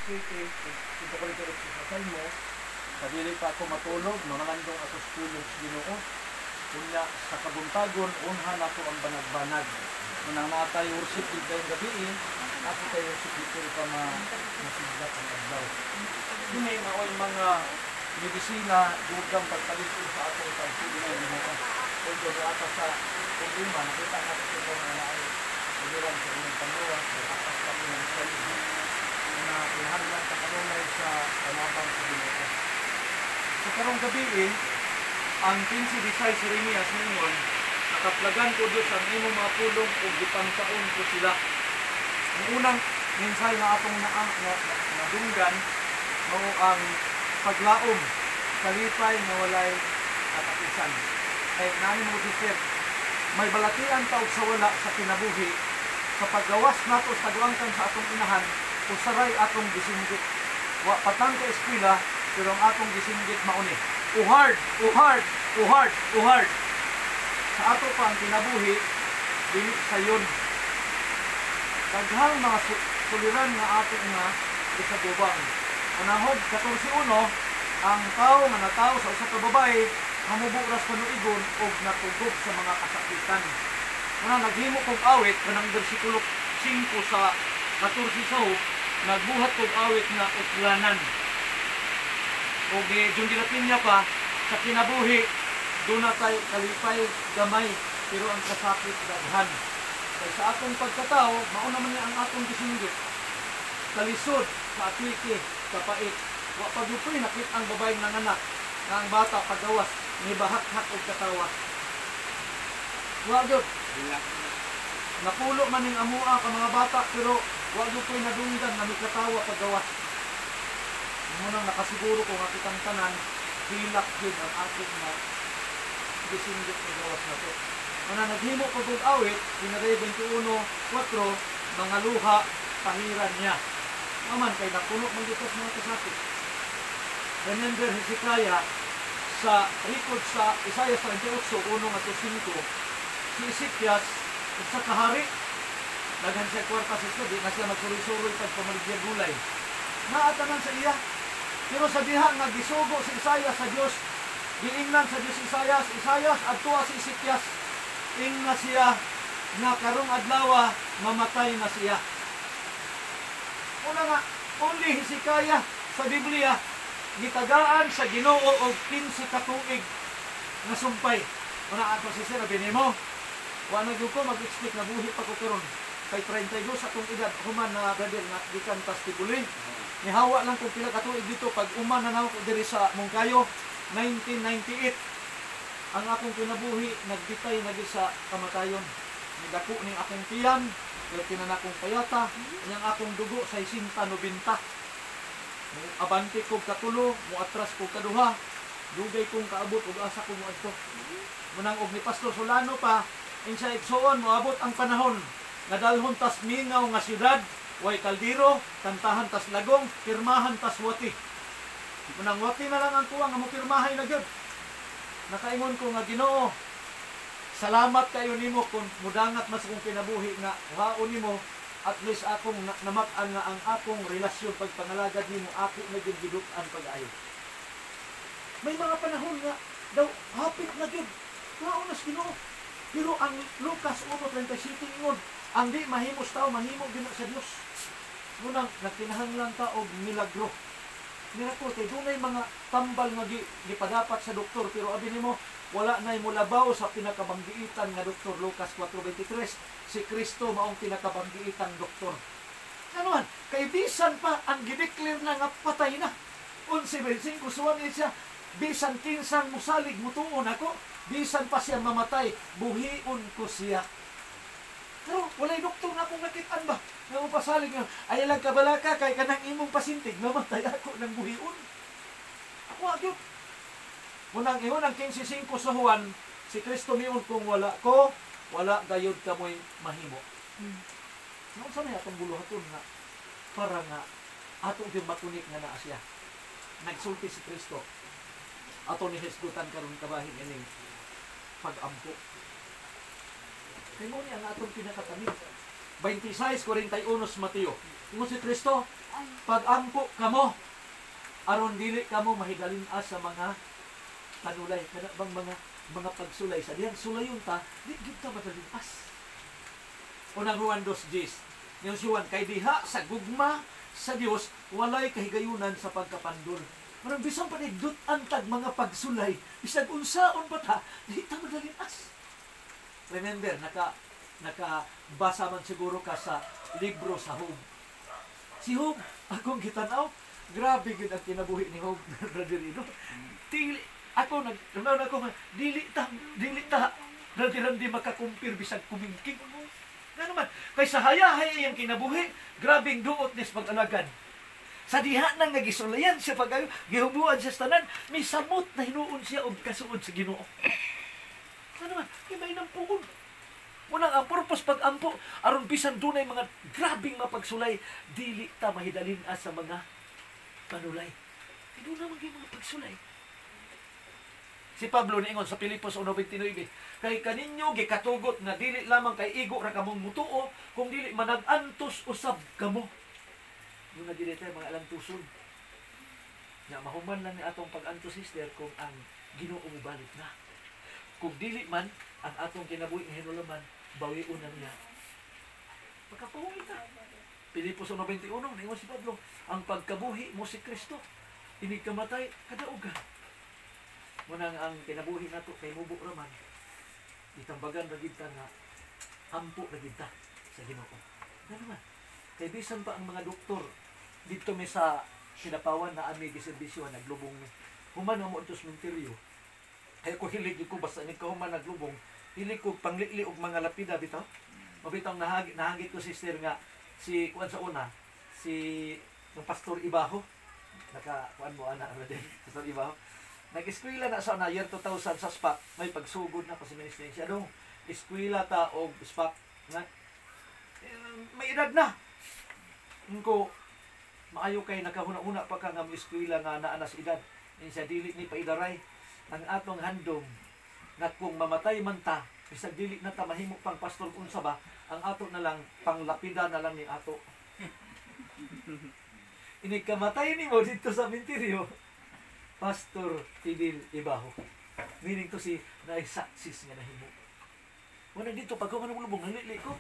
City, ito ko rin sa Salmo, kadili pa ako matulog, manangandong ako sa tulog sa Ginoo. Kunya sa kabuntagon, unhan ako ang banag-banag. Unang natay worship dito yung gabi, ako tayo worship dito pa masiglat ang adlaw. Hindi maoy mga medisina, dugang pagpalito sa atong pagpili ng Ginoo. Kung doon ata sa problema, nakita natin sa mga naay pagirang sa inyong pangawa, sa atas kami ng salib, na ilahanglan sa kanunay sa panabang sa Ginoo. Sa karong gabi, ang 15-16 Jeremias ngayon, nakaplagan ko Diyos ang imo mga pulong o gipangkaon ko sila. Ang unang mensahe na atong nadunggan, mao ang paglaom, kalipay na walay katapisan. Kaya nani mo sister, may balatian taog sa wala sa kinabuhi, sa paggawas nato sa duangkan sa atong inahan, usaray atong gisinggit. Wa patang ka eskwela, pero ang atong gisinggit mauni. Uhard, uhard, uhard, uhard. Sa ato pa ang kinabuhi, dili sayon. Daghang mga suliran nga ato nga isagubang. Unahod 14:1, ang tao nga natawo sa usa ka babae hamuburas panuigon og natugog sa mga kasakitan. Muna naghimo kog awit kanang bersikulo 5 sa 14 sahop, nagbuhat kog awit nga utlanan. O yung gilatin niya pa, sa kinabuhi, doon na tayo kalipay, gamay, pero ang kasakit daghan. Kaya sa atong pagkatao, mauna man niya ang atong gisinggit. Kalisod, kaatwiki, kapait. Wa paglupoy, nakit ang babaeng nanganak, na ang bata pagawas, may bahak-hak o katawa. Wa yun. Napulo man ning amua ka mga bata, pero wa lupoy nadunggan na may katawa pagawas. Munang nakasiguro ko nga kitang tanan, hilak yun ang ating na gisinggit na gawas na to. Muna naghimo ko kong awit, Pinagay 21:4, mga luha, pahiran niya. Naman kay napuno man dito sa mga kasakit. Remember Hezekiah, sa record sa Isaiah 38:1-5, si Ezekias, sa kahari, daghan siya kwarta sa di na siya magsuroy-suroy pagpamaligyan gulay. Naatanan sa iya. Pero sa diha nga gisugo si Isaias sa Dios, giingnan sa Dios Isaias adtua si Ezekias, ing na siya nga karong adlaw mamatay na siya. Una nga, only Hezekiah sa Biblia gitagaan sa Ginoo og 15 ka tuig nga sumpay. Una ato si Sir binimo, wa na gyud ko mag-expect na buhi pa ko karon. Kay 32 atong edad human na brother nga gikan tas tibuli. Nihawa lang kung pila ka tuig dito pag uman na ko diri sa Mungkayo 1998. Ang akong kinabuhi nagbitay na sa kamatayon. Nidako ning akong tiyan, pero kinanakong payata, yang akong dugo sa 90. Abante kog katulo, muatras kog kaduha, dugay kong kaabot ug asa ko moadto. Munang og ni Pastor Solano pa, insa igsuon moabot ang panahon nga dalhon tas mingaw nga syudad, way kaldero, kantahan tas lagong, pirmahan tas wati. Munang wati na lang ang tuwa nga mo pirmahay na gyud. Nakaingon ko nga Ginoo, salamat kayo nimo kung mudangat mas kong kinabuhi nga haon nimo, at least akong namat-an nga ang akong relasyon pagpangalagad nimo ako na gyud giduk-an pag-ayo. May mga panahon nga daw hapit na gyud. Haon nas Ginoo. Pero ang Lucas 1:37 ingon, ang di mahimos tao mahimo gyud sa Dios. Munang nagkinahanglan ta og milagro. Miracle kay dunay mga tambal nga gipadapat sa doktor, pero abi nimo wala nay mulabaw sa pinakabanggiitan nga doktor. Lucas 4:23, si Kristo maong pinakabanggiitang doktor. Ano man, kay bisan pa ang gideclare na nga patay na. 11:25 kusuan siya, bisan kinsang musalig mutuon ako, bisan pa siya mamatay, buhion ko siya. Pero walay doktor na akong nakitaan ba? Nga pasalig nga, ay lang kabalaka kay kanang imong pasintig, mamatay ako ng buhion. Ako agyo. Munang ihon ang 15:5 sa Juan, si Kristo miun kung wala ko, wala gayud kamoy mahimo. Ano sa may atong buluhaton nga para nga atong yung matunik nga naa siya. Nagsulti si Kristo. Ato ni Hesdutan karon kabahin ining pag-ampo. Kaya mo niya ang atong pinakatamig. 26:41 sa Mateo. Ingon si Kristo, pag-ampo kamo aron dili kamo mahidalin-as sa mga kanulay kana bang mga pagsulay sa diyan sulayon ta di gid ta madalin-as. Unang Juan 2:10 yung Juan kay diha sa gugma sa Dios walay kahigayunan sa pagkapandor. Marang bisan panidot ang tag mga pagsulay bisag unsaon pa ta di ta madalin-as. Remember nakabasa man siguro ka sa libro sa Job. Si Job akong gitanaw grabe gid ang kinabuhi ni Job, brother Ino. Dili ako dili ta randi makakumpir bisag kumingking. Nga naman, kay sa hayahay ang kinabuhi, grabing duot nis pag-alagad. Sa diha nang nagisulayan siya pagayo, gihubuan siya sa tanan, may samot na hinuon siya og kasuod sa Ginoo. Nga naman, may nang pugon. Unang ang purpose pag-ampo, aron bisan dunay mga grabing mapagsulay, dili ta mahidalin sa mga panulay. Hindi naman kayo mga pagsulay. Si Pablo niingon sa Pilipos 1:29, kay kaninyo gikatugot nga dili lamang kay igo ra kamong mutuo, kung dili manag-antos usab kamo. Yung na dili tayo mga alantuson. Na mahuman lang ni atong pag-antos sister kung ang Ginoo mubalik na. Kung dili man ang atong kinabuhi nga hinulaman, bawiun na niya. Pagkapuhi ka. Pilipos 1:21, niingon si Pablo, ang pagkabuhi mo si Kristo. Ini kamatay kadaugan. Munang ang kinabuhi nato kay mubo raman. Itambagan ra gid ta nga ampo ra gid ta sa Ginoo. Ano naman? Kay bisan pa ang mga doktor dito mi sa Sinapawan na ami giserbisyo naglubong mi. Human mo ito sementeryo. Kaya ko hilig ko basta ni human naglubong, hilig ko panglitli og mga lapida bitaw. Mabitaw nahagit ko sister nga si kuan sa una, si ng Pastor Ibaho. Kuan mo ana din Pastor Ibaho. Nag-eskwela na sa year 2000 sa SPAC, may pagsugod na kasi ministry siya dong eskwela ta og SPAC nga may edad na. Ko maayo kay nakahuna-una pa ka nga eskwela nga naa na sa edad. Sa dili ni paidaray ang atong handom nga kung mamatay man ta bisag dili na ta mahimo pang pastor unsa ba, ang ato na lang panglapida na lang ni ato. Ini kamatay nimo dito sa sementeryo, Pastor Fidel Ibaho. Meaning to si naisaksis nga nahimo. Wala dito pag ako nabulubong nalili ko.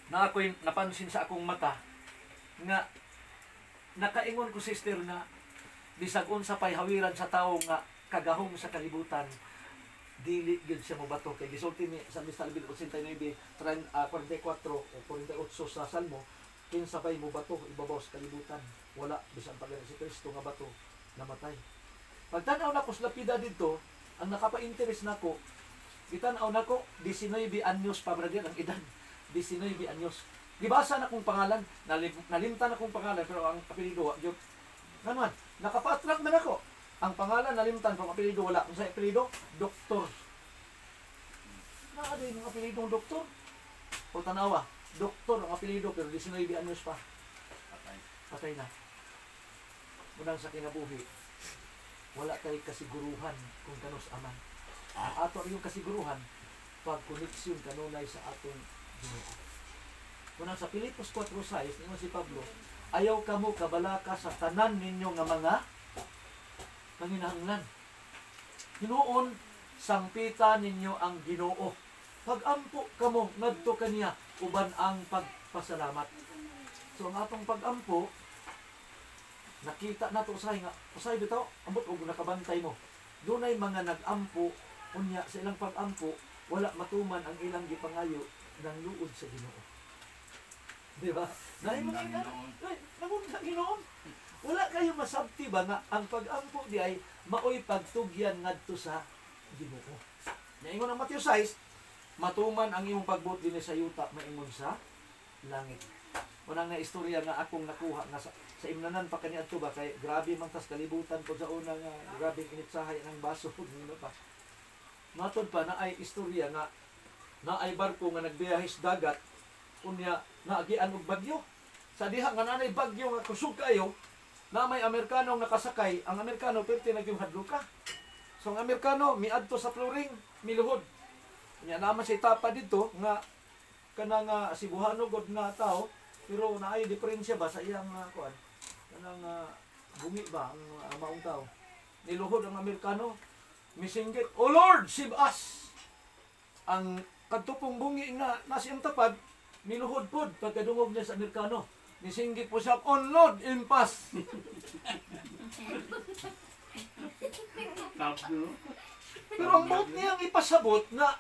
Na ako'y napansin sa akong mata nga nakaingon ko sister nga bisag unsa pay hawiran sa tawo nga kagahom sa kalibutan dili gyud siya mobato kay gisulti ni sa Salmo 89 44 o 48 sa Salmo kinsa pay mobato ibabaw sa kalibutan wala bisan pa si Kristo nga bato namatay. Pagtanaw na ko sa lapida dito ang nakapa-interest nako gitan-aw nako 19 anyos pa brother ang edad 19 anyos. Gibasa na kong pangalan, nalimtan na kong pangalan pero ang apelyido wa gyud. Naman, nakapa-attract man ako. Ang pangalan nalimtan pero ang apelyido wala. Unsa apelyido? Doktor. Naa din ang apelyido doktor. O tanawa, doktor ang apelyido pero 19 anyos pa. Patay na. Munang sa kinabuhi, wala kay kasiguruhan kung kanos aman. Ato yung kasiguruhan pag koneksyon kanunay sa atong Ginoo. Kunang sa Pilipos 4:6, ningon si Pablo, ayaw kamo kabalaka sa tanan ninyo nga mga panginahanglan. Hinuon sangpita ninyo ang Ginoo. Pag-ampo kamo ngadto kaniya uban ang pagpasalamat. So ang atong pag-ampo nakita nato usahay nga usahay bitaw ambot og nakabantay mo. Dunay mga nag-ampo unya sa ilang pag-ampo wala matuman ang ilang gipangayo ng luod sa Ginoo. Di ba? Dahil mga nangunda Ginoo. Wala kayo masabti ba nga ang pag-ampo di ay maoy pagtugyan ngadto sa Ginoo. Naingon ang Matthew 6, matuman ang imong pagbuot dinhi sa yuta maingon sa langit. Unang na istorya nga akong nakuha nga sa imnanan pa kaniadto ba kay grabe man tas kalibutan ko sa una nga grabe initsahay ng baso nino pa. Matod pa na ay istorya nga na ay barko nga nagbiyahe sa dagat unya naagian og bagyo. Sa diha nga nanay bagyo nga kusog kayo, na may Amerikanong nakasakay, ang Amerikano perti nagyong hadluka. So ang Amerikano miadto sa flooring, miluhod. Nya naman si tapa dito nga kana nga sibuhano god nga tao Pero naay diferensya ba sa iyang kuan? Kanang bungi ba ang maong tao? Niluhod ang Amerikano, misinggit, "Oh Lord, save us!" Ang kadtupong bungi na nasiyang tapad, niluhod pod pagkadungog niya sa Amerikano. Misinggit po siya, "On Lord, in pass!" Pero ang buot niyang ipasabot na